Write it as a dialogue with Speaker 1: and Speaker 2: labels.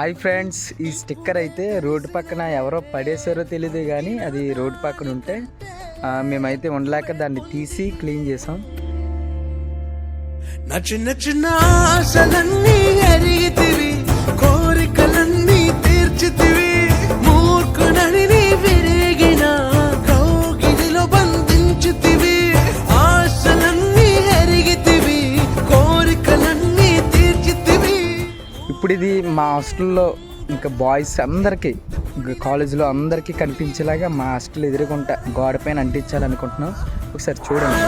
Speaker 1: Hi friends, ఈ sticker అయితే road పక్కన ఎవరో పడేసారో తెలియదు కానీ అది రోడ్డు పక్కన ఉంటే మేమైతే ఉండలేక దాన్ని తీసి క్లీన్ చేసాం.
Speaker 2: నా చిన్న చిన్న ఆశలన్నీ అరిగితివి, కోరికలన్నీ తీర్చితివి, మూర్ఖుడని నీ విరిగిన కౌగిలిలో బంధించితివి. ఆశలన్నీ అరిగితివి, కోరికలన్నీ తీర్చితివి.
Speaker 1: ఇప్పుడు ఇది మా హాస్టల్లో ఇంకా బాయ్స్ అందరికీ, ఇంకా కాలేజీలో అందరికీ కనిపించేలాగా మా హాస్టల్ ఎదురుకుంటా గోడ పైన అంటించాలనుకుంటున్నాం. ఒకసారి చూడండి.